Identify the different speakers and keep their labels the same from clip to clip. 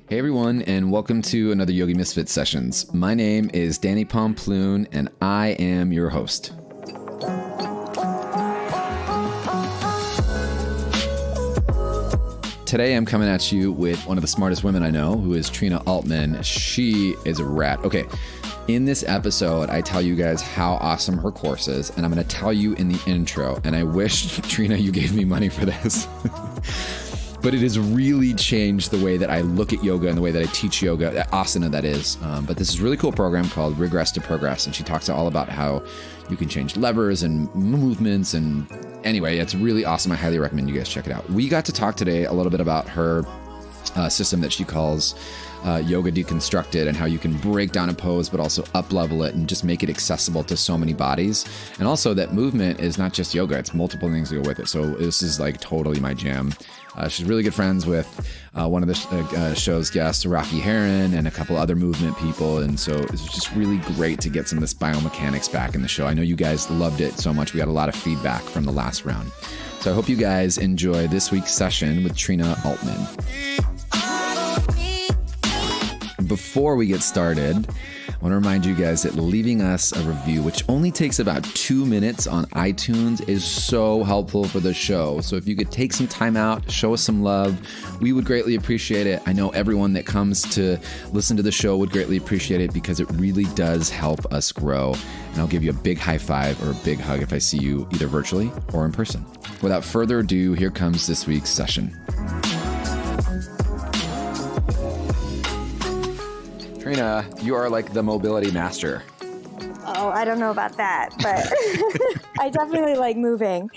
Speaker 1: Hey everyone, and welcome to another Yogi Misfits Sessions. My name is Danny Pomploon, and I am your host. Today I'm coming at you with one of the smartest women I know, who is Trina Altman. She is a rat. Okay, in this episode, I tell you guys how awesome her course is, and I'm going to tell you in the intro, and I wish, Trina, you gave me money for this. But it has really changed the way that I look at yoga and the way that I teach yoga, asana that is. But this is a really cool program called Regress to Progress. And she talks all about how you can change levers and movements. And anyway, it's really awesome. I highly recommend you guys check it out. We got to talk today a little bit about her system that she calls Yoga Deconstructed, and how you can break down a pose, but also up-level it and just make it accessible to so many bodies. And also that movement is not just yoga, it's multiple things that go with it. So this is like totally my jam. She's really good friends with one of the show's guests, Rocky Heron, and a couple other movement people. And so it's just really great to get some of this biomechanics back in the show. I know you guys loved it so much. We got a lot of feedback from the last round. So I hope you guys enjoy this week's session with Trina Altman. Before we get started, I want to remind you guys that leaving us a review, which only takes about 2 minutes on iTunes, is so helpful for the show. So if you could take some time out, show us some love, we would greatly appreciate it. I know everyone that comes to listen to the show would greatly appreciate it, because it really does help us grow. And I'll give you a big high five or a big hug if I see you either virtually or in person. Without further ado, here comes this week's session. Trina, you are like the mobility master.
Speaker 2: Oh, I don't know about that, but I definitely like moving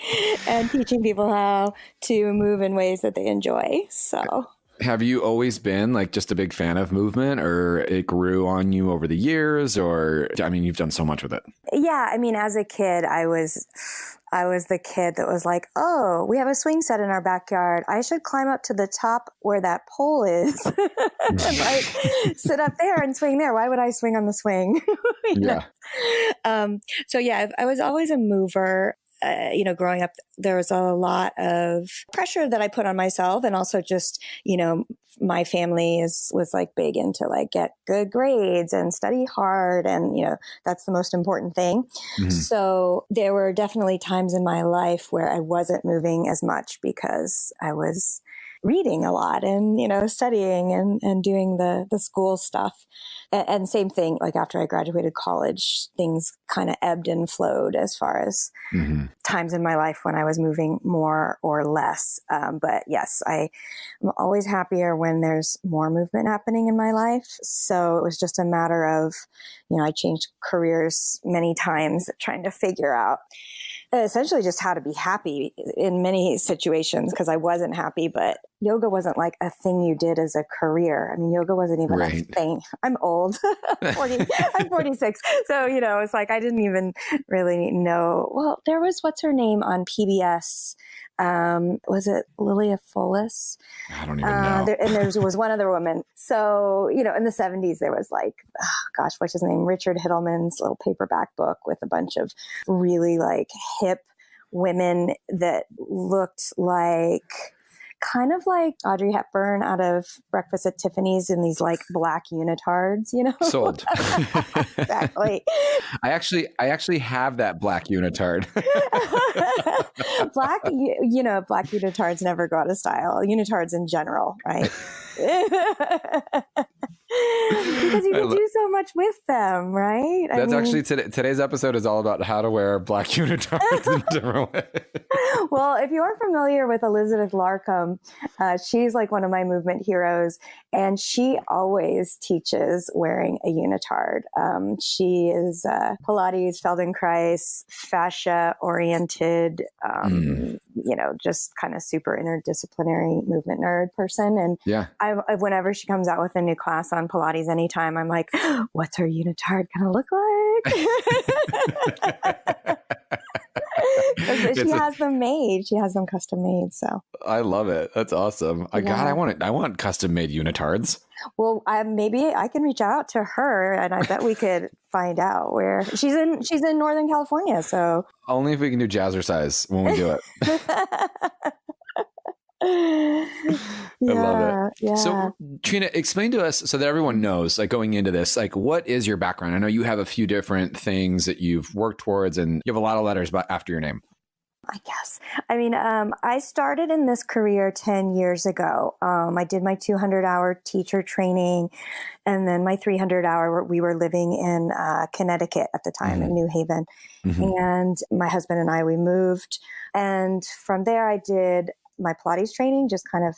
Speaker 2: and teaching people how to move in ways that they enjoy. So,
Speaker 1: have you always been like just a big fan of movement, or it grew on you over the years? Or, I mean, you've done so much with it.
Speaker 2: Yeah, I mean, as a kid, I was the kid that was like, oh, we have a swing set in our backyard. I should climb up to the top where that pole is and like sit up there and swing there. Why would I swing on the swing?
Speaker 1: Yeah.
Speaker 2: So yeah, I was always a mover. Growing up, there was a lot of pressure that I put on myself, and also just, my family was like big into like get good grades and study hard. And, that's the most important thing. Mm-hmm. So there were definitely times in my life where I wasn't moving as much because I was reading a lot and, studying and doing the school stuff. And same thing, like after I graduated college, things kind of ebbed and flowed as far as mm-hmm. times in my life when I was moving more or less. But yes, I'm always happier when there's more movement happening in my life. So it was just a matter of, I changed careers many times trying to figure out essentially just how to be happy in many situations, because I wasn't happy, but yoga wasn't like a thing you did as a career. I mean, yoga wasn't even a thing. I'm old, I'm 46. So, it's like, I didn't even really know. Well, there was, what's her name on PBS? Was it Lilia Folis?
Speaker 1: I don't even know.
Speaker 2: And there was one other woman. So, in the 70s, there was like, what's his name? Richard Hittleman's little paperback book with a bunch of really like hip women that looked like, kind of like Audrey Hepburn out of Breakfast at Tiffany's in these like black unitards,
Speaker 1: Sold.
Speaker 2: Exactly.
Speaker 1: I actually have that black unitard.
Speaker 2: Black unitards never go out of style. Unitards in general, right? Because you can do so much with them, right?
Speaker 1: Actually today's episode is all about how to wear black unitards in different ways.
Speaker 2: Well, if you are familiar with Elizabeth Larkham, she's like one of my movement heroes, and she always teaches wearing a unitard. She is Pilates, Feldenkrais, fascia-oriented, just kind of super interdisciplinary movement nerd person. And yeah, whenever she comes out with a new class on Pilates anytime, I'm like, what's her unitard going to look like? She has them made. She has them custom made. So
Speaker 1: I love it. That's awesome. God, I want custom made unitards.
Speaker 2: Well, maybe I can reach out to her, and I bet we could find out where she's in. She's in Northern California, so
Speaker 1: only if we can do jazzercise when we do it. I love it.
Speaker 2: Yeah.
Speaker 1: So Trina, explain to us so that everyone knows, like going into this, like what is your background? I know you have a few different things that you've worked towards and you have a lot of letters after your name.
Speaker 2: I guess. I mean, I started in this career 10 years ago. I did my 200-hour teacher training and then my 300-hour. We were living in Connecticut at the time, in New Haven. And my husband and I, we moved. And from there, I did my Pilates training, just kind of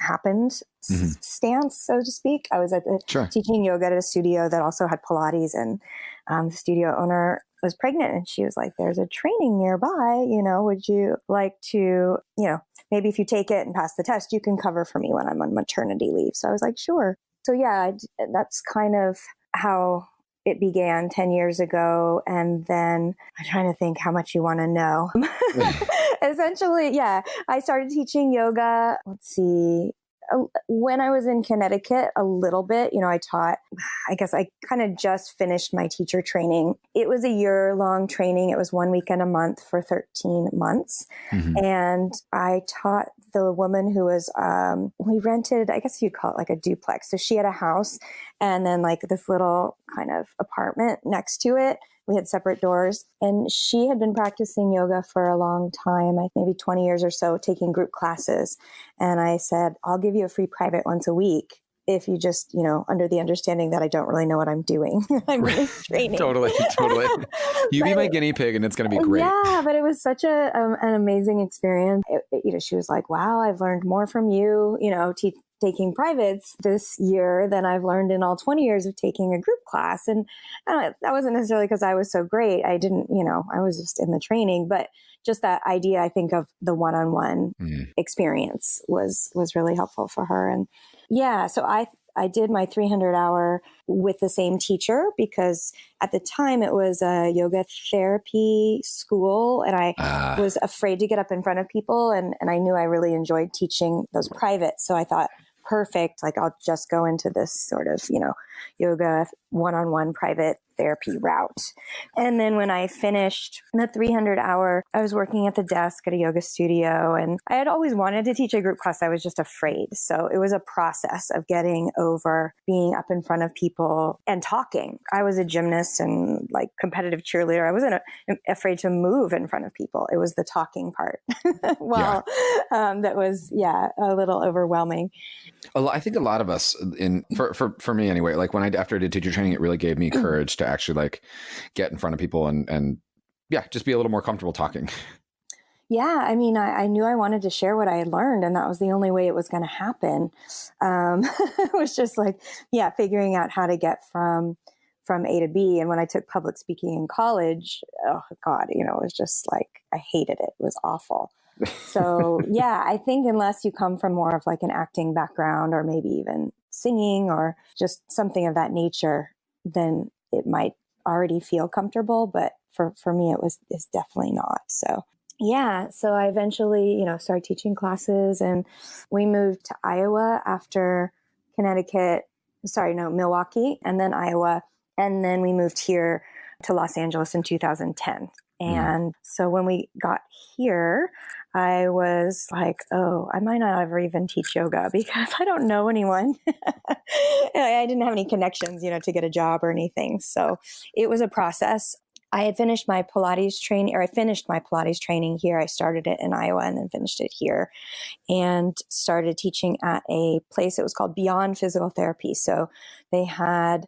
Speaker 2: happened stance, so to speak. I was at the teaching yoga at a studio that also had Pilates, and the studio owner was pregnant and she was like, there's a training nearby, would you like to, maybe if you take it and pass the test, you can cover for me when I'm on maternity leave. So I was like, sure. So yeah, that's kind of how it began 10 years ago. And then I'm trying to think how much you want to know. Essentially, yeah, I started teaching yoga. Let's see. When I was in Connecticut a little bit, I taught, I guess I kind of just finished my teacher training. It was a year-long training. It was 1 weekend a month for 13 months. And I taught the woman who was, we rented, I guess you'd call it like a duplex. So she had a house and then like this little kind of apartment next to it. We had separate doors, and she had been practicing yoga for a long time, maybe 20 years or so, taking group classes. And I said, I'll give you a free private once a week if you just, under the understanding that I don't really know what I'm doing. I'm really training. Totally.
Speaker 1: You be my guinea pig and it's going to be great.
Speaker 2: Yeah, but it was such an amazing experience. She was like, wow, I've learned more from you, taking privates this year than I've learned in all 20 years of taking a group class. And that wasn't necessarily because I was so great. I didn't, I was just in the training, but just that idea, I think, of the one-on-one experience was really helpful for her. And yeah, so I did my 300-hour with the same teacher because at the time it was a yoga therapy school and I was afraid to get up in front of people. And I knew I really enjoyed teaching those privates. So I thought, perfect. Like I'll just go into this sort of, yoga one-on-one private therapy route. And then when I finished the 300-hour, I was working at the desk at a yoga studio and I had always wanted to teach a group class. I was just afraid. So it was a process of getting over being up in front of people and talking. I was a gymnast and like competitive cheerleader. I wasn't afraid to move in front of people. It was the talking part. That was, a little overwhelming.
Speaker 1: I think a lot of us for me anyway, like after I did teacher training, it really gave me courage to actually like get in front of people and just be a little more comfortable talking.
Speaker 2: Yeah. I mean, I knew I wanted to share what I had learned and that was the only way it was going to happen. It was just like, figuring out how to get from A to B. And when I took public speaking in college, oh God, it was just like, I hated it. It was awful. So I think unless you come from more of like an acting background or maybe even singing or just something of that nature, then it might already feel comfortable. But for me, it's definitely not. So so I eventually, started teaching classes and we moved to Iowa after Milwaukee and then Iowa. And then we moved here to Los Angeles in 2010. And so when we got here, I was like, oh, I might not ever even teach yoga because I don't know anyone. I didn't have any connections, to get a job or anything. So it was a process. I had finished my Pilates training, or I finished my Pilates training here. I started it in Iowa and then finished it here and started teaching at a place. It was called Beyond Physical Therapy. So they had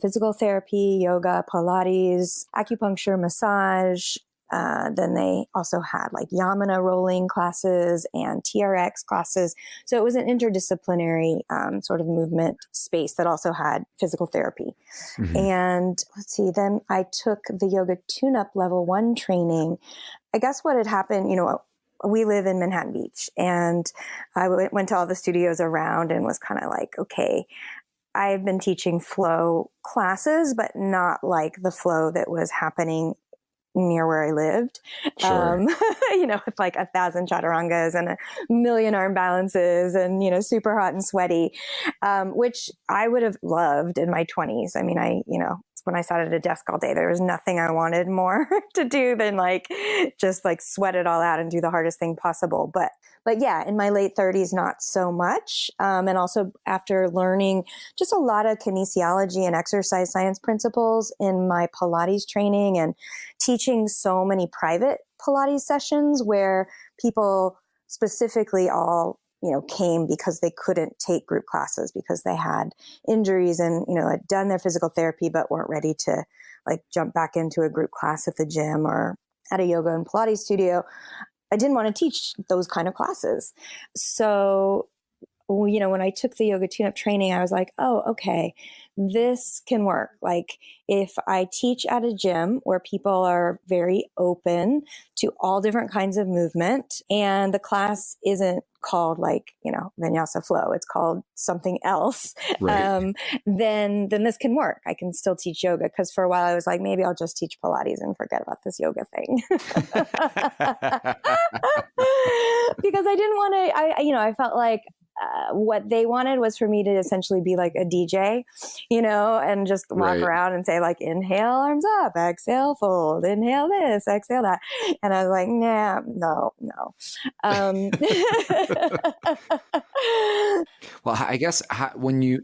Speaker 2: physical therapy, yoga, Pilates, acupuncture, massage. Then they also had like Yamana rolling classes and TRX classes. So it was an interdisciplinary sort of movement space that also had physical therapy. And let's see, then I took the yoga tune-up level 1 training. I guess what had happened, we live in Manhattan Beach and I went to all the studios around and was kind of like, okay, I've been teaching flow classes, but not like the flow that was happening near where I lived,
Speaker 1: Sure.
Speaker 2: With like 1,000 chaturangas and 1,000,000 arm balances and, super hot and sweaty, which I would have loved in my 20s. I mean, it's when I sat at a desk all day, there was nothing I wanted more to do than like just like sweat it all out and do the hardest thing possible. But yeah, in my late 30s, not so much. And also after learning just a lot of kinesiology and exercise science principles in my Pilates training and teaching so many private Pilates sessions where people specifically all came because they couldn't take group classes because they had injuries and, had done their physical therapy, but weren't ready to like jump back into a group class at the gym or at a yoga and Pilates studio. I didn't want to teach those kind of classes. So, when I took the yoga tune-up training, I was like, oh, okay, this can work. Like if I teach at a gym where people are very open to all different kinds of movement and the class isn't called like, vinyasa flow, it's called something else,
Speaker 1: Right.
Speaker 2: then this can work. I can still teach yoga because for a while I was like, maybe I'll just teach Pilates and forget about this yoga thing. Because I didn't want to, I felt like what they wanted was for me to essentially be like a DJ, and just walk around and say like, inhale, arms up, exhale, fold, inhale this, exhale that. And I was like, nah, no.
Speaker 1: Well, I guess when you,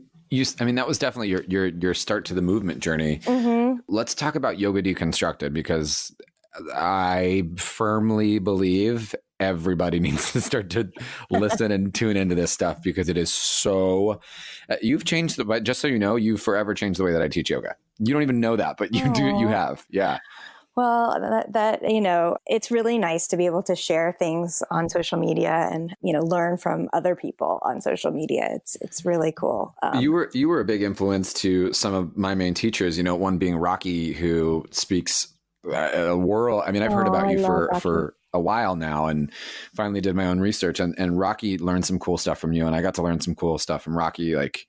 Speaker 1: I mean, that was definitely your start to the movement journey.
Speaker 2: Mm-hmm.
Speaker 1: Let's talk about Yoga Deconstructed, because I firmly believe everybody needs to start to listen and tune into this stuff, because it is so, you've changed just so you know, you've forever changed the way that I teach yoga. You don't even know that, but you do, you have. Yeah.
Speaker 2: Well, that it's really nice to be able to share things on social media and, learn from other people on social media. It's really cool.
Speaker 1: You were a big influence to some of my main teachers, one being Rocky, who speaks a world. I mean, I've heard about you for a while now, and finally did my own research, and Rocky learned some cool stuff from you. And I got to learn some cool stuff from Rocky, like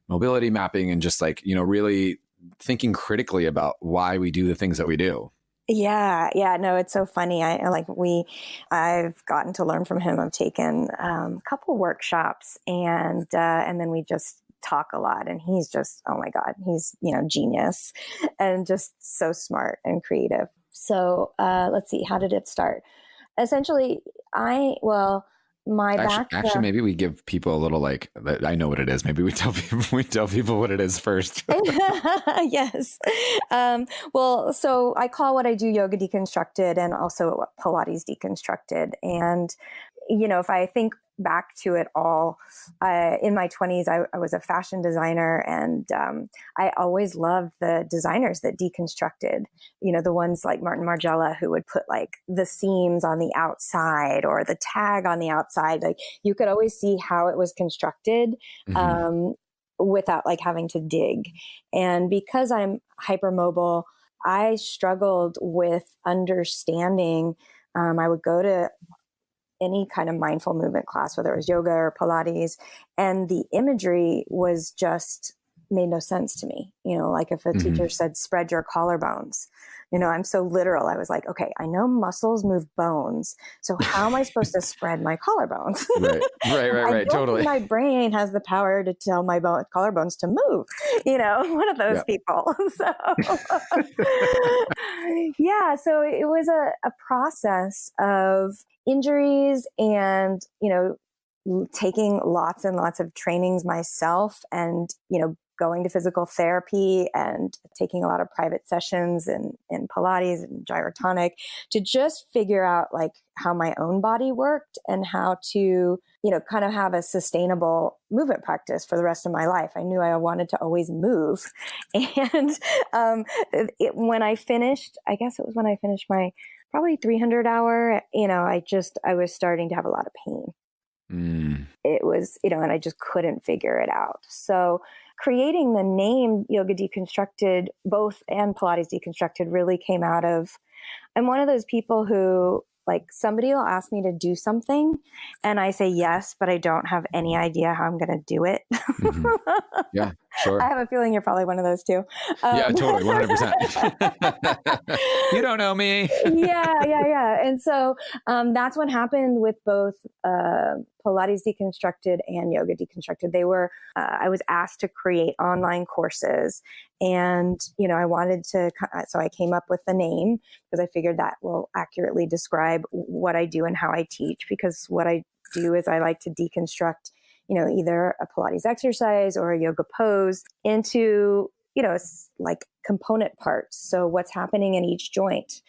Speaker 1: mobility mapping and just like, really thinking critically about why we do the things that we do.
Speaker 2: Yeah. No, it's so funny. I've gotten to learn from him. I've taken a couple workshops and then we just talk a lot, and he's just, oh my God, he's, genius and just so smart and creative. So let's see, how did it start? Essentially, my background.
Speaker 1: Actually, maybe we give people a little like, I know what it is. Maybe we tell people what it is first.
Speaker 2: Yes. So I call what I do Yoga Deconstructed and also Pilates Deconstructed. And, if I think back to it all, in my 20s, I was a fashion designer, and I always loved the designers that deconstructed, the ones like Martin Margiela, who would put like the seams on the outside or the tag on the outside. Like you could always see how it was constructed without like having to dig. And because I'm hypermobile, I struggled with understanding. I would go to any kind of mindful movement class, whether it was yoga or Pilates, and the imagery was just made no sense to me. Like if a teacher said, spread your collarbones, I'm so literal. I was like, okay, I know muscles move bones. So how am I supposed to spread my collarbones?
Speaker 1: Right. Totally.
Speaker 2: My brain has the power to tell my collarbones to move, one of those people. So yeah, so it was a process of injuries and, taking lots and lots of trainings myself and, going to physical therapy and taking a lot of private sessions in Pilates and gyrotonic to just figure out like how my own body worked and how to, kind of have a sustainable movement practice for the rest of my life. I knew I wanted to always move. And when I finished, I guess it was when I finished my probably 300 hour, I was starting to have a lot of pain. It was, and I just couldn't figure it out. So creating the name Yoga Deconstructed, both and Pilates Deconstructed, really came out of, I'm one of those people who, like, somebody will ask me to do something and I say yes, but I don't have any idea how I'm going to do it.
Speaker 1: Yeah. Sure.
Speaker 2: I have a feeling you're probably one of those too.
Speaker 1: Yeah, totally. 100%. You don't know me.
Speaker 2: Yeah. And so that's what happened with both Pilates Deconstructed and Yoga Deconstructed. I was asked to create online courses, and, I wanted to, so I came up with the name because I figured that will accurately describe what I do and how I teach, because what I do is I like to deconstruct, either a Pilates exercise or a yoga pose into, like component parts. So what's happening in each joint,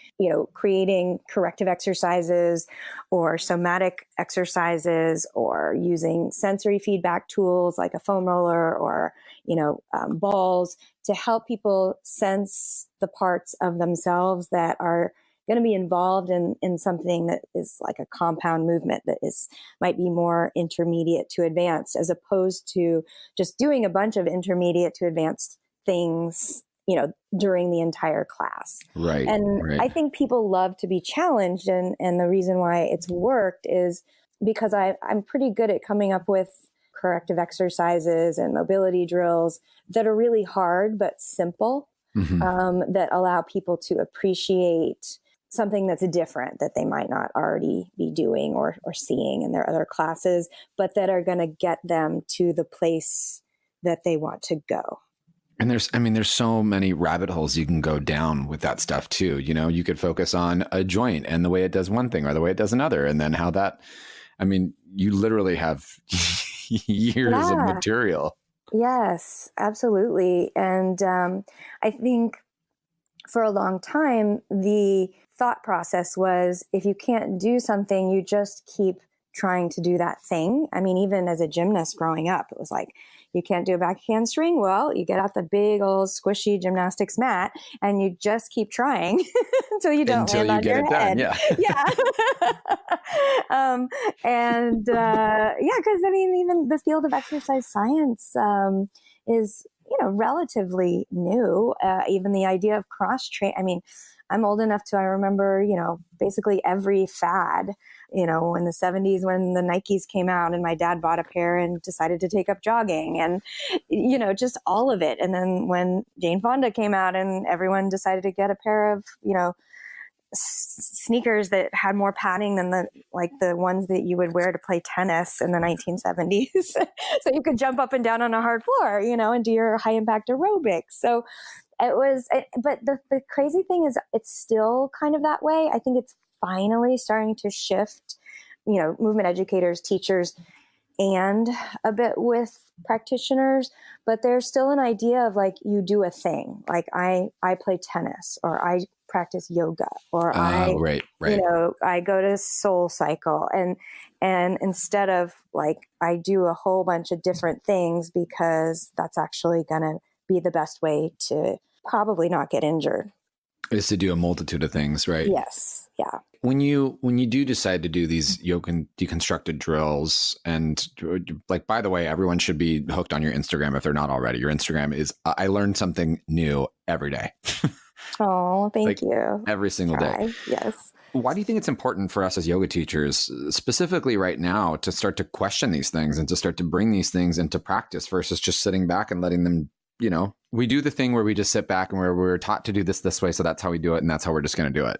Speaker 2: creating corrective exercises or somatic exercises, or using sensory feedback tools like a foam roller or, balls to help people sense the parts of themselves that are going to be involved in something that is like a compound movement that might be more intermediate to advanced, as opposed to just doing a bunch of intermediate to advanced things, during the entire class.
Speaker 1: Right.
Speaker 2: And
Speaker 1: right.
Speaker 2: I think people love to be challenged. And the reason why it's worked is because I'm pretty good at coming up with corrective exercises and mobility drills that are really hard, but simple, that allow people to appreciate something that's different that they might not already be doing or seeing in their other classes, but that are going to get them to the place that they want to go.
Speaker 1: And there's so many rabbit holes you can go down with that stuff too. You could focus on a joint and the way it does one thing or the way it does another. And then how that, you literally have years of material.
Speaker 2: Yes, absolutely. And I think for a long time, the thought process was, if you can't do something, you just keep trying to do that thing. Even as a gymnast growing up, it was like, you can't do a back handspring. Well, you get out the big old squishy gymnastics mat and you just keep trying until you don't land on your head.
Speaker 1: Yeah.
Speaker 2: Because even the field of exercise science is relatively new. Even the idea of cross-train. I'm old enough I remember, basically every fad, in the 70s when the Nikes came out and my dad bought a pair and decided to take up jogging and, just all of it. And then when Jane Fonda came out and everyone decided to get a pair of, sneakers that had more padding than the ones that you would wear to play tennis in the 1970s. So you could jump up and down on a hard floor, and do your high impact aerobics. So it was, but the crazy thing is it's still kind of that way. I think it's finally starting to shift, movement educators, teachers, and a bit with practitioners, but there's still an idea of you do a thing. Like I play tennis, or I practice yoga, or I go to Soul Cycle, and instead of I do a whole bunch of different things because that's actually going to be the best way to probably not get injured.
Speaker 1: Is to do a multitude of things, right?
Speaker 2: Yes. Yeah.
Speaker 1: When you do decide to do these yoga deconstructed drills, and by the way, everyone should be hooked on your Instagram if they're not already. Your Instagram is, I learn something new every day.
Speaker 2: Oh, thank you.
Speaker 1: Every single day.
Speaker 2: Yes.
Speaker 1: Why do you think it's important for us as yoga teachers, specifically right now, to start to question these things and to start to bring these things into practice versus just sitting back and letting them, we do the thing where we just sit back and we're taught to do this way. So that's how we do it. And that's how we're just going to do it.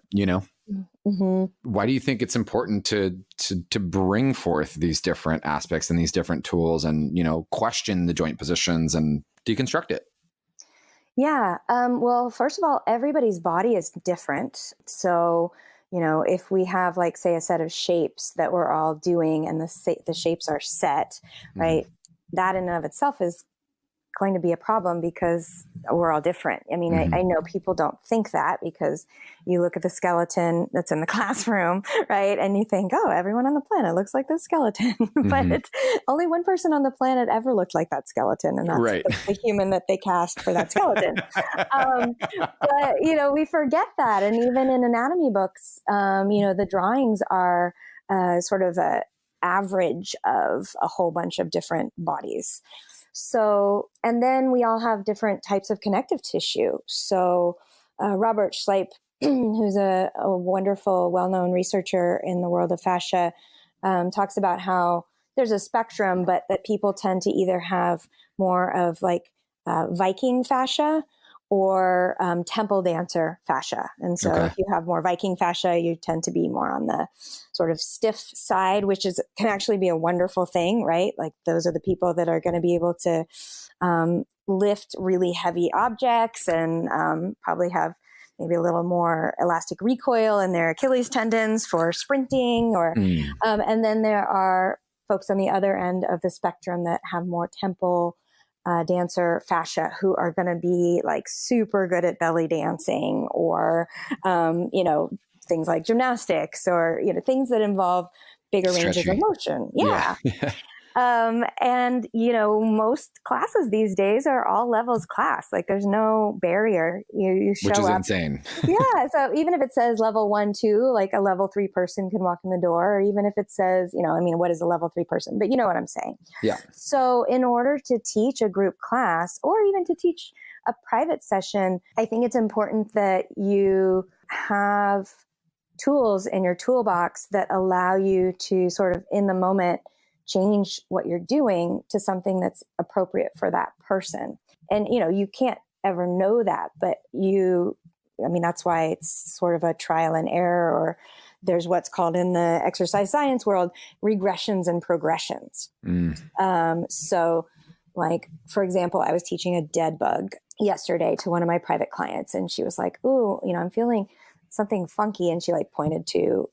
Speaker 2: Mm-hmm.
Speaker 1: Why do you think it's important to bring forth these different aspects and these different tools and, question the joint positions and deconstruct it?
Speaker 2: Yeah. Well, first of all, everybody's body is different. So, if we have say a set of shapes that we're all doing and the shapes are set, right? That in and of itself is going to be a problem because we're all different. I know people don't think that because you look at the skeleton that's in the classroom, right? And you think, oh, everyone on the planet looks like this skeleton, but only one person on the planet ever looked like that skeleton. And that's the human that they cast for that skeleton. But, we forget that. And even in anatomy books, the drawings are sort of a average of a whole bunch of different bodies. So, and then we all have different types of connective tissue. So, Robert Schleip, who's a wonderful, well-known researcher in the world of fascia, talks about how there's a spectrum, but that people tend to either have more of Viking fascia or temple dancer fascia. And so if you have more Viking fascia, you tend to be more on the sort of stiff side, which can actually be a wonderful thing, right? Like those are the people that are going to be able to lift really heavy objects and probably have maybe a little more elastic recoil in their Achilles tendons for sprinting or, and then there are folks on the other end of the spectrum that have more temple dancer fascia who are going to be like super good at belly dancing or, things like gymnastics or, things that involve bigger ranges of motion. Yeah. And, most classes these days are all levels class. Like there's no barrier. You show up.
Speaker 1: Which is insane.
Speaker 2: Yeah. So even if it says level 1, 2, like a level 3 person can walk in the door, or even if it says, what is a level 3 person? But you know what I'm saying?
Speaker 1: Yeah.
Speaker 2: So in order to teach a group class or even to teach a private session, I think it's important that you have tools in your toolbox that allow you to sort of in the moment change what you're doing to something that's appropriate for that person. And, you can't ever know that, but that's why it's sort of a trial and error, or there's what's called in the exercise science world, regressions and progressions. So like, for example, I was teaching a dead bug yesterday to one of my private clients, and she was like, "Ooh, I'm feeling something funky." And she like pointed to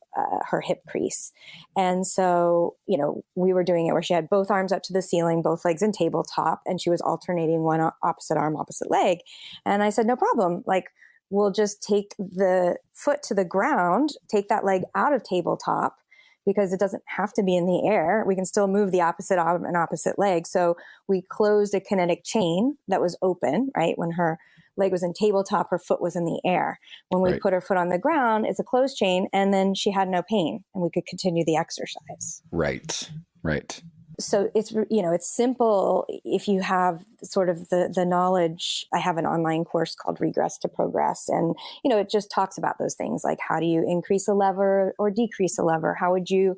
Speaker 2: her hip crease. And so, we were doing it where she had both arms up to the ceiling, both legs in tabletop, and she was alternating one opposite arm, opposite leg. And I said, no problem. Like, we'll just take the foot to the ground, take that leg out of tabletop because it doesn't have to be in the air. We can still move the opposite arm and opposite leg. So we closed a kinetic chain that was open, right? When her leg was in tabletop, her foot was in the air. When we put her foot on the ground, it's a closed chain, and then she had no pain and we could continue the exercise. Right. So it's, it's simple if you have sort of the knowledge. I have an online course called Regress to Progress. And, it just talks about those things like how do you increase a lever or decrease a lever? How would you,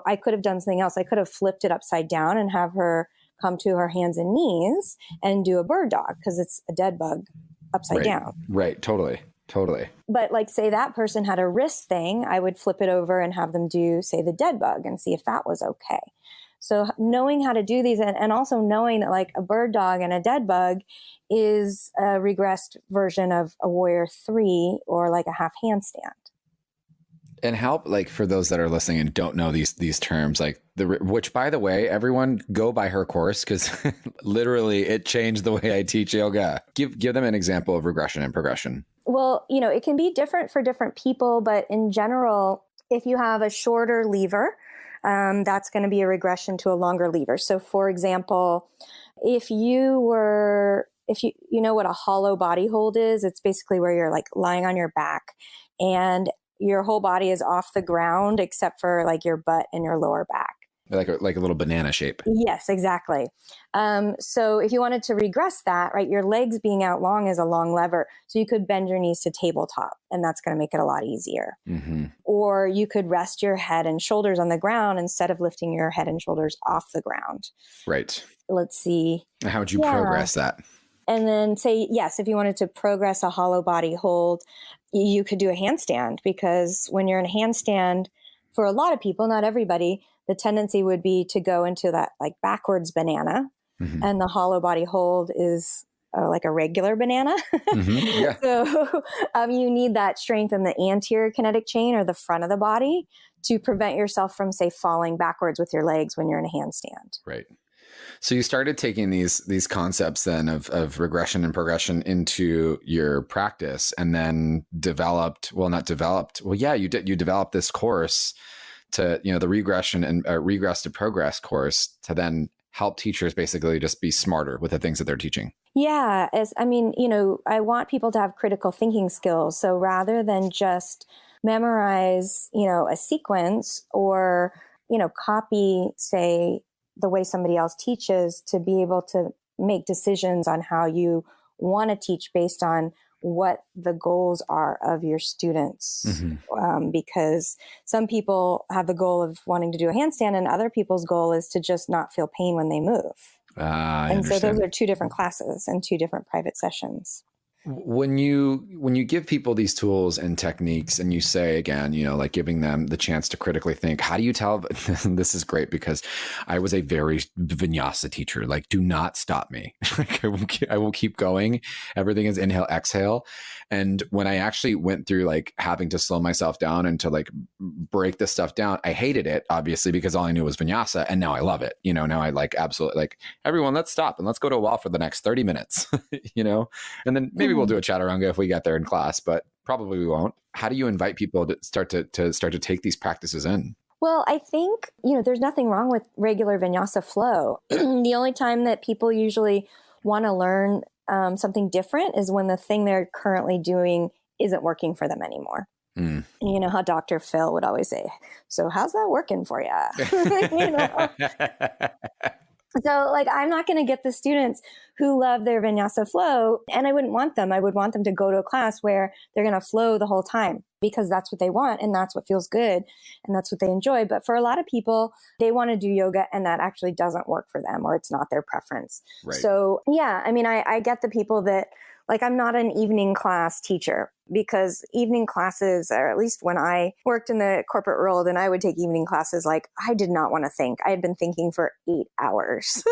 Speaker 2: I could have done something else. I could have flipped it upside down and have her come to her hands and knees and do a bird dog because it's a dead bug upside down.
Speaker 1: Right. Totally.
Speaker 2: But like say that person had a wrist thing, I would flip it over and have them do, say, the dead bug and see if that was okay. So knowing how to do these and also knowing that like a bird dog and a dead bug is a regressed version of a warrior 3 or like a half handstand.
Speaker 1: And help, like for those that are listening and don't know these terms, like which by the way, everyone go by her course because literally it changed the way I teach yoga. Give them an example of regression and progression.
Speaker 2: Well, it can be different for different people, but in general, if you have a shorter lever, that's going to be a regression to a longer lever. So for example, if you know what a hollow body hold is, it's basically where you're like lying on your back and your whole body is off the ground except for like your butt and your lower back.
Speaker 1: Like a little banana shape.
Speaker 2: Yes, exactly. So if you wanted to regress that, right, your legs being out long is a long lever. So you could bend your knees to tabletop and that's going to make it a lot easier. Mm-hmm. Or you could rest your head and shoulders on the ground instead of lifting your head and shoulders off the ground.
Speaker 1: Right.
Speaker 2: Let's see.
Speaker 1: How would you progress that?
Speaker 2: And then say, yes, if you wanted to progress a hollow body hold, you could do a handstand because when you're in a handstand, for a lot of people, not everybody, the tendency would be to go into that like backwards banana. Mm-hmm. And the hollow body hold is like a regular banana. Mm-hmm. Yeah. So you need that strength in the anterior kinetic chain or the front of the body to prevent yourself from, say, falling backwards with your legs when you're in a handstand.
Speaker 1: Right. So you started taking these concepts then of regression and progression into your practice and then you developed this course to, the regression and regress to progress course to then help teachers basically just be smarter with the things that they're teaching.
Speaker 2: Yeah. I want people to have critical thinking skills. So rather than just memorize, a sequence or, copy, say, the way somebody else teaches, to be able to make decisions on how you want to teach based on what the goals are of your students. Mm-hmm. Because some people have the goal of wanting to do a handstand and other people's goal is to just not feel pain when they move.
Speaker 1: I
Speaker 2: And so
Speaker 1: understand.
Speaker 2: those are two different classes and two different private sessions.
Speaker 1: When you give people these tools and techniques and you say, again, like giving them the chance to critically think, how do you tell? This is great because I was a very vinyasa teacher. Like, do not stop me. Like, I will keep going. Everything is inhale, exhale. And when I actually went through like having to slow myself down and to like break this stuff down, I hated it, obviously, because all I knew was vinyasa. And now I love it. Now I like absolutely like, everyone, let's stop and let's go to a wall for the next 30 minutes, and then maybe we'll do a chaturanga if we get there in class, but probably we won't. How do you invite people to start to take these practices in?
Speaker 2: Well, I think, there's nothing wrong with regular vinyasa flow. The only time that people usually want to learn something different is when the thing they're currently doing isn't working for them anymore. Mm. You know how Dr. Phil would always say, so how's that working for you? So like, I'm not going to get the students who love their vinyasa flow, and I wouldn't want them. I would want them to go to a class where they're going to flow the whole time because that's what they want and that's what feels good and that's what they enjoy. But for a lot of people, they want to do yoga and that actually doesn't work for them or it's not their preference. Right. So yeah, I mean, I get the people that like, I'm not an evening class teacher because evening classes, or at least when I worked in the corporate world and I would take evening classes, like I did not want to think. I had been thinking for 8 hours,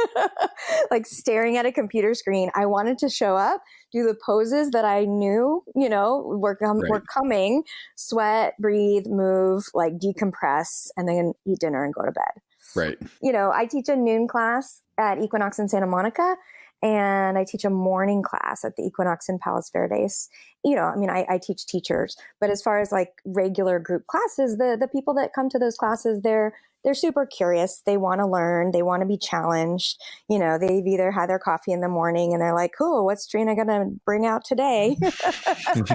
Speaker 2: like staring at a computer screen. I wanted to show up, do the poses that I knew, were coming, sweat, breathe, move, like decompress, and then eat dinner and go to bed.
Speaker 1: Right.
Speaker 2: I teach a noon class at Equinox in Santa Monica. And I teach a morning class at the Equinox in Palos Verdes. I teach teachers, but as far as like regular group classes, the people that come to those classes, they're super curious. They want to learn. They want to be challenged. They've either had their coffee in the morning and they're like, cool, what's Trina going to bring out today?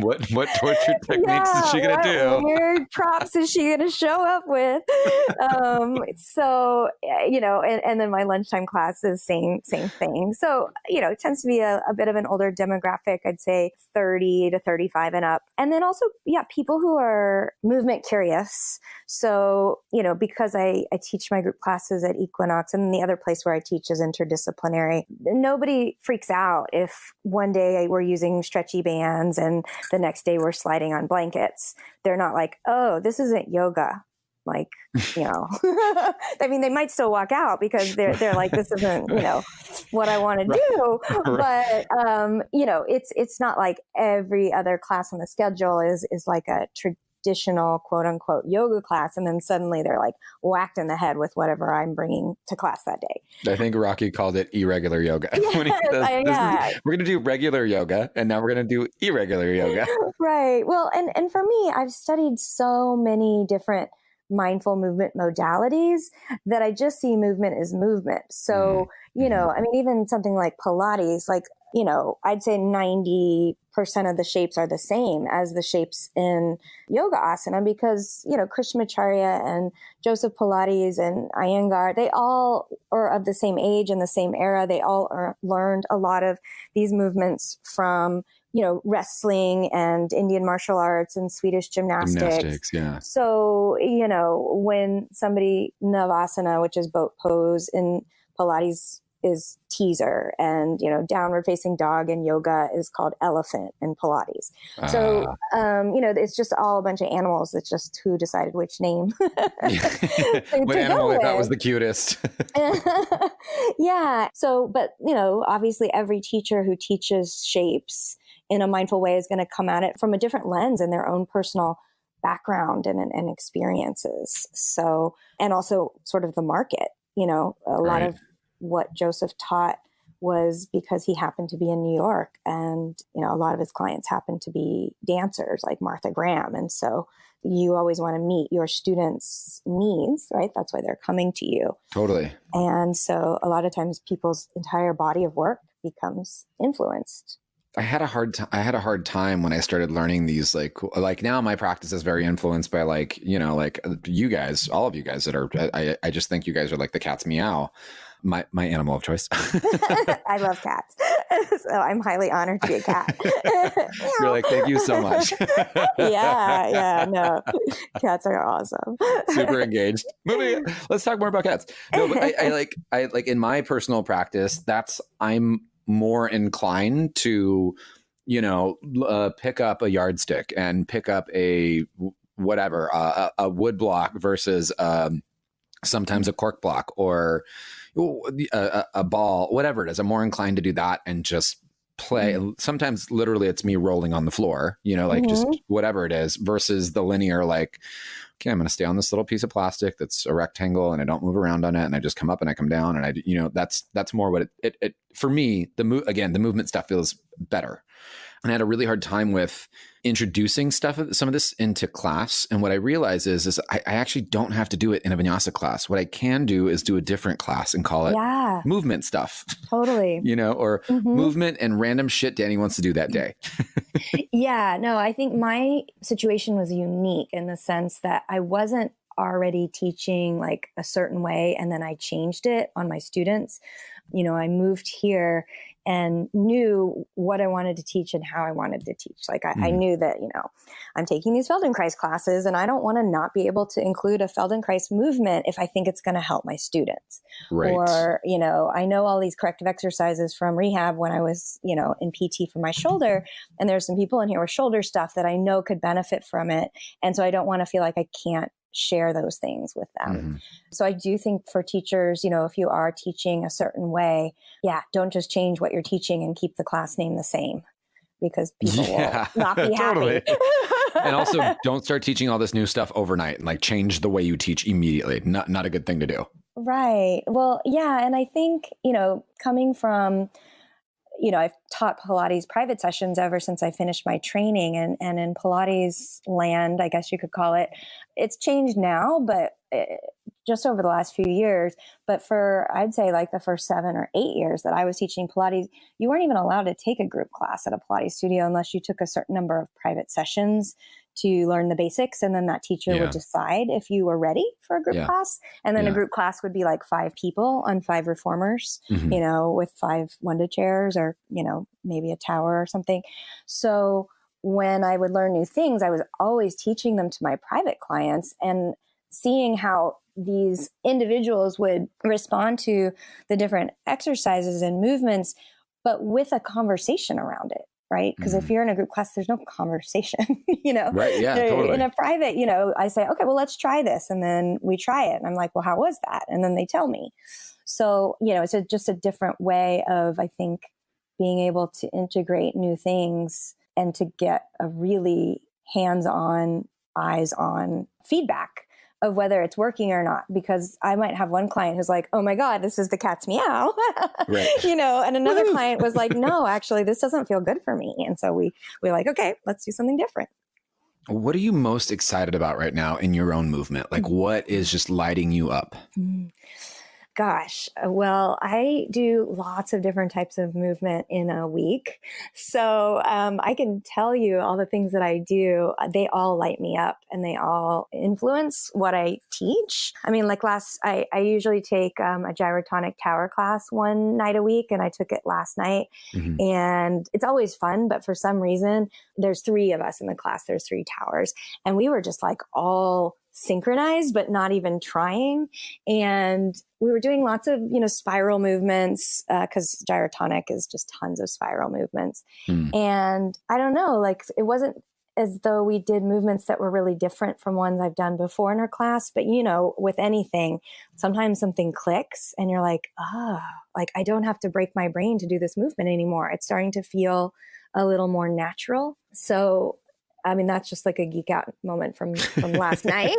Speaker 1: What torture techniques is she going to do?
Speaker 2: What weird props is she going to show up with? And then my lunchtime class is same thing. So, it tends to be a bit of an older demographic, I'd say 30 to 35 and up. And then also, people who are movement curious. So, because I teach my group classes at Equinox and the other place where I teach is interdisciplinary, nobody freaks out if one day we're using stretchy bands and the next day we're sliding on blankets. They're not like, oh, this isn't yoga. Like, I mean, they might still walk out because they're like, this isn't, what I want to do. But, it's not like every other class on the schedule is like a traditional quote unquote yoga class. And then suddenly they're like whacked in the head with whatever I'm bringing to class that day.
Speaker 1: I think Rocky called it irregular yoga.
Speaker 2: Yes,
Speaker 1: we're going to do regular yoga and now we're going to do irregular yoga.
Speaker 2: Right. Well, and for me, I've studied so many different mindful movement modalities that I just see movement as movement. So, I mean, even something like Pilates, like, I'd say 90% of the shapes are the same as the shapes in yoga asana because, Krishnamacharya and Joseph Pilates and Iyengar, they all are of the same age and the same era. They all learned a lot of these movements from wrestling and Indian martial arts and Swedish gymnastics.
Speaker 1: Yeah.
Speaker 2: So, when somebody Navasana, which is boat pose in Pilates is teaser and, downward facing dog in yoga is called elephant in Pilates. So, it's just all a bunch of animals. It's just who decided which name.
Speaker 1: What animal they thought was the cutest.
Speaker 2: Yeah. So, but, obviously every teacher who teaches shapes in a mindful way is going to come at it from a different lens and their own personal background and experiences. So, and also sort of the market, a lot of what Joseph taught was because he happened to be in New York and, a lot of his clients happened to be dancers like Martha Graham. And so you always want to meet your students' needs, right? That's why they're coming to you. Totally. And so a lot of times people's entire body of work becomes influenced.
Speaker 1: I had a hard time when I started learning these, like now my practice is very influenced by like you guys, all of you guys that are, I just think you guys are like the cat's meow, my animal of choice.
Speaker 2: I love cats. So I'm highly honored to be a cat.
Speaker 1: You're like, thank you so much.
Speaker 2: Yeah, no, cats are awesome.
Speaker 1: Super engaged. Let's talk more about cats. No, but I like in my personal practice, I'm more inclined to, pick up a yardstick and pick up a whatever, a wood block versus sometimes a cork block or a ball, whatever it is. I'm more inclined to do that and just play. Sometimes literally it's me rolling on the floor, just whatever it is versus the linear, like, okay, I'm going to stay on this little piece of plastic that's a rectangle and I don't move around on it. And I just come up and I come down and that's more what it for me, the movement stuff feels better. And I had a really hard time with introducing some of this into class. And what I realize is I actually don't have to do it in a vinyasa class. What I can do is do a different class and call it movement stuff.
Speaker 2: Totally.
Speaker 1: Or movement and random shit Danny wants to do that day.
Speaker 2: Yeah, no, I think my situation was unique in the sense that I wasn't already teaching like a certain way and then I changed it on my students. I moved here and knew what I wanted to teach and how I wanted to teach. Like I knew that, I'm taking these Feldenkrais classes and I don't want to not be able to include a Feldenkrais movement if I think it's going to help my students.
Speaker 1: Right.
Speaker 2: Or, I know all these corrective exercises from rehab when I was, in PT for my shoulder. And there's some people in here with shoulder stuff that I know could benefit from it. And so I don't want to feel like I can't share those things with them. So I do think for teachers, if you are teaching a certain way, don't just change what you're teaching and keep the class name the same because people will not be happy.
Speaker 1: And also don't start teaching all this new stuff overnight and like change the way you teach immediately. Not a good thing to do. Right.
Speaker 2: Well, yeah. And I think, coming from, I've taught Pilates private sessions ever since I finished my training and in Pilates land, I guess you could call it. It's changed now, but just over the last few years. But for, I'd say like the first 7 or 8 years that I was teaching Pilates, you weren't even allowed to take a group class at a Pilates studio unless you took a certain number of private sessions to learn the basics. And then that teacher would decide if you were ready for a group class. And then a group class would be like 5 people on 5 reformers, with 5 Wunda chairs or, maybe a tower or something. So when I would learn new things, I was always teaching them to my private clients and seeing how these individuals would respond to the different exercises and movements, but with a conversation around it. Right. Because if you're in a group class, there's no conversation,
Speaker 1: Right. Yeah, totally.
Speaker 2: In a private, I say, okay, well, let's try this. And then we try it. And I'm like, well, how was that? And then they tell me. So, it's just a different way of, I think, being able to integrate new things and to get a really hands-on, eyes-on feedback of whether it's working or not, because I might have one client who's like, oh my God, this is the cat's meow,
Speaker 1: right.
Speaker 2: And another client was like, no, actually, this doesn't feel good for me. And so we're like, okay, let's do something different.
Speaker 1: What are you most excited about right now in your own movement? Like what is just lighting you up?
Speaker 2: Gosh, well, I do lots of different types of movement in a week. So I can tell you all the things that I do. They all light me up and they all influence what I teach. I mean, like I usually take a gyrotonic tower class one night a week, and I took it last night. And it's always fun. But for some reason, there's 3 of us in the class. There's 3 towers. And we were just like all synchronized, but not even trying. And we were doing lots of, spiral movements, because gyrotonic is just tons of spiral movements. And I don't know, like it wasn't as though we did movements that were really different from ones I've done before in our class. But, with anything, sometimes something clicks and you're like, like I don't have to break my brain to do this movement anymore. It's starting to feel a little more natural. So I mean, that's just like a geek out moment from last night.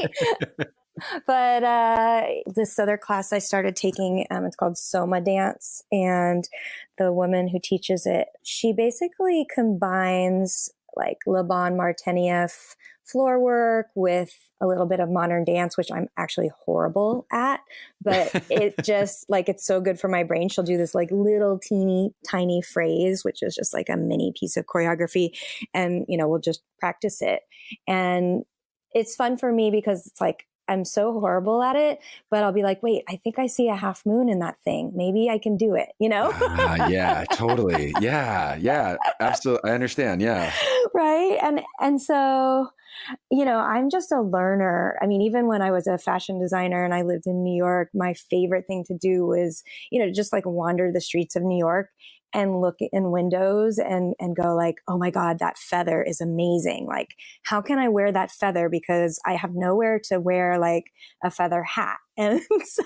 Speaker 2: But this other class I started taking, it's called Soma Dance. And the woman who teaches it, she basically combines like Laban Martenieff floor work with a little bit of modern dance, which I'm actually horrible at, but it just like, it's so good for my brain. She'll do this like little teeny tiny phrase, which is just like a mini piece of choreography. And, we'll just practice it. And it's fun for me because it's like, I'm so horrible at it, but I'll be like, wait, I think I see a half moon in that thing. Maybe I can do it,
Speaker 1: Yeah, totally. Yeah. Yeah. Absolutely. I understand. Yeah.
Speaker 2: Right. And so, I'm just a learner. I mean, even when I was a fashion designer and I lived in New York, my favorite thing to do was, just like wander the streets of New York and look in windows and go like, oh my God, that feather is amazing. Like, how can I wear that feather? Because I have nowhere to wear like a feather hat. And so,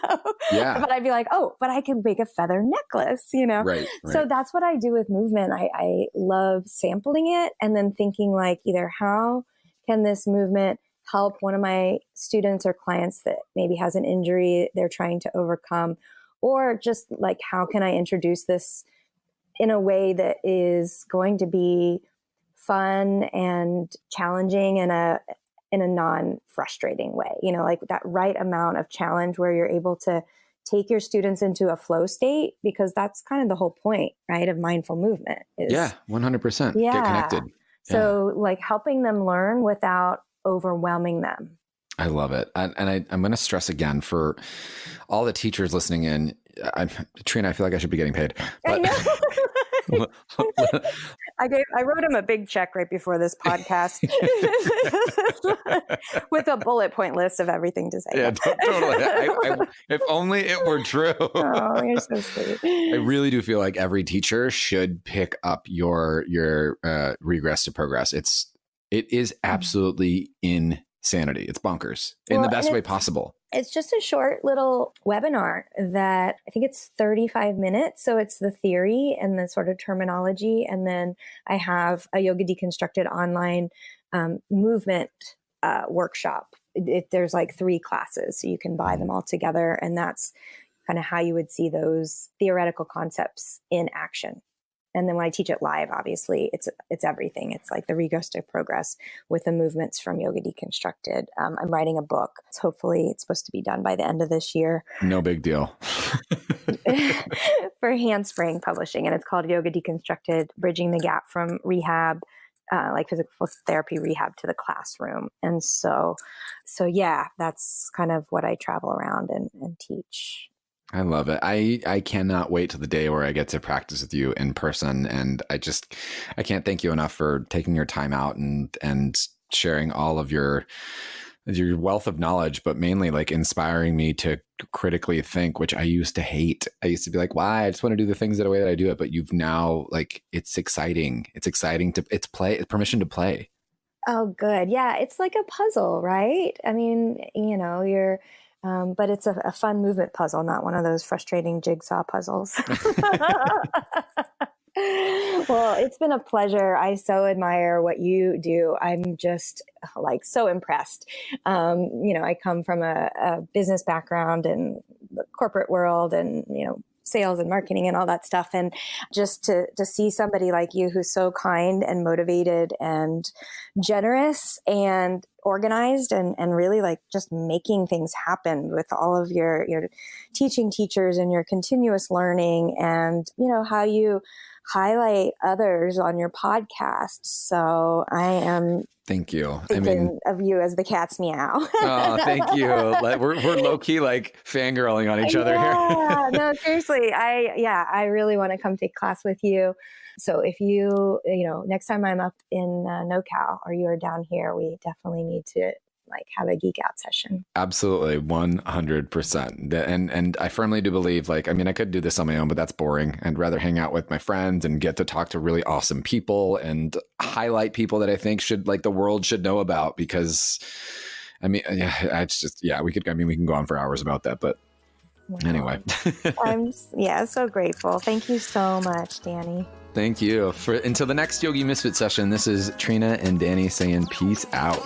Speaker 2: but I'd be like, oh, but I can make a feather necklace,
Speaker 1: Right.
Speaker 2: So that's what I do with movement. I love sampling it and then thinking like either how can this movement help one of my students or clients that maybe has an injury they're trying to overcome, or just like, how can I introduce this in a way that is going to be fun and challenging in a non-frustrating way, like that right amount of challenge where you're able to take your students into a flow state, because that's kind of the whole point, right, of mindful movement is
Speaker 1: 100%. Get connected.
Speaker 2: So like helping them learn without overwhelming them.
Speaker 1: I love it. I'm going to stress again for all the teachers listening in. Trina, I feel like I should be getting paid. But
Speaker 2: I wrote him a big check right before this podcast with a bullet point list of everything to say.
Speaker 1: Yeah, totally. If only it were true.
Speaker 2: Oh, you're so sweet.
Speaker 1: I really do feel like every teacher should pick up your Regress to Progress. It is absolutely insanity. It's bonkers in the best way possible.
Speaker 2: It's just a short little webinar that I think it's 35 minutes. So it's the theory and the sort of terminology. And then I have a Yoga Deconstructed online movement workshop. There's like 3 classes, so you can buy them all together. And that's kind of how you would see those theoretical concepts in action. And then when I teach it live, obviously it's everything. It's like the Regress to Progress with the movements from Yoga Deconstructed. I'm writing a book. It's supposed to be done by the end of this year.
Speaker 1: No big deal.
Speaker 2: For Handspring Publishing. And it's called Yoga Deconstructed, Bridging the Gap from Rehab, like physical therapy rehab, to the classroom. And so yeah, that's kind of what I travel around and teach.
Speaker 1: I love it. I cannot wait till the day where I get to practice with you in person. And I can't thank you enough for taking your time out and sharing all of your wealth of knowledge, but mainly like inspiring me to critically think, which I used to hate. I used to be like, why? I just want to do the things the way that I do it. But you've now, like, it's exciting. It's permission to play. Oh,
Speaker 2: good. Yeah. It's like a puzzle, right? I mean, you're, but it's a fun movement puzzle, not one of those frustrating jigsaw puzzles. Well, it's been a pleasure. I so admire what you do. I'm just like so impressed. I come from a business background in the corporate world and, sales and marketing and all that stuff. And just to see somebody like you who's so kind and motivated and generous and organized and really like just making things happen with all of your teaching teachers and your continuous learning and, how you highlight others on your podcast. So I am
Speaker 1: thank you.
Speaker 2: Thinking of you as the cat's meow.
Speaker 1: Oh, thank you. We're low key like fangirling on each other here.
Speaker 2: No, seriously. I really want to come take class with you. So if you next time I'm up in NoCal or you are down here, we definitely need to have a geek out session.
Speaker 1: Absolutely. 100%. And I firmly do believe I could do this on my own, but that's boring. I'd rather hang out with my friends and get to talk to really awesome people and highlight people that I think the world should know about, because we can go on for hours about that, but anyway.
Speaker 2: I'm so grateful. Thank you so much, Danny.
Speaker 1: Thank you. Until the next Yogi Misfit session, this is Trina and Danny saying peace out.